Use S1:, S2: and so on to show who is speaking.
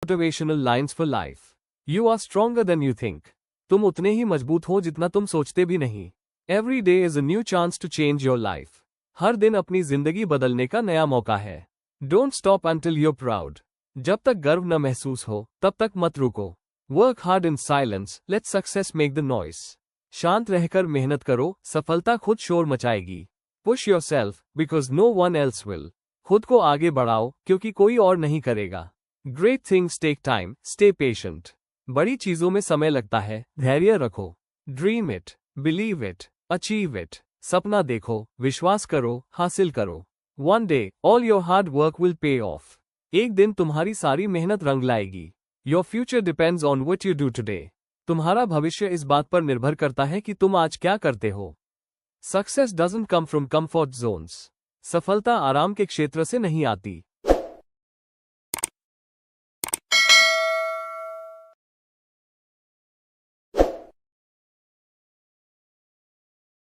S1: Motivational lines for life. You are stronger than you think. तुम उतने ही मजबूत हो जितना तुम सोचते भी नहीं. Every day is a new chance to change your life. हर दिन अपनी जिंदगी बदलने का नया मौका है. Don't stop until you're proud. जब तक गर्व न महसूस हो, तब तक मत रुको. Work hard in silence, let success make the noise. शांत रहकर मेहनत करो, सफलता खुद शोर मचाएगी. Push yourself, because no one else will. खुद को आगे बढ़ाओ, क्योंकि कोई और नहीं करेगा. Great things take time, stay patient. बड़ी चीजों में समय लगता है, धैर्य रखो. Dream it, believe it, achieve it. सपना देखो, विश्वास करो, हासिल करो. One day, all your hard work will pay off. एक दिन तुम्हारी सारी मेहनत रंग लाएगी. Your future depends on what you do today. तुम्हारा भविष्य इस बात पर निर्भर करता है कि तुम आज क्या करते हो. Success doesn't come from comfort zones. सफलता आराम के क्षेत्र से नहीं आती.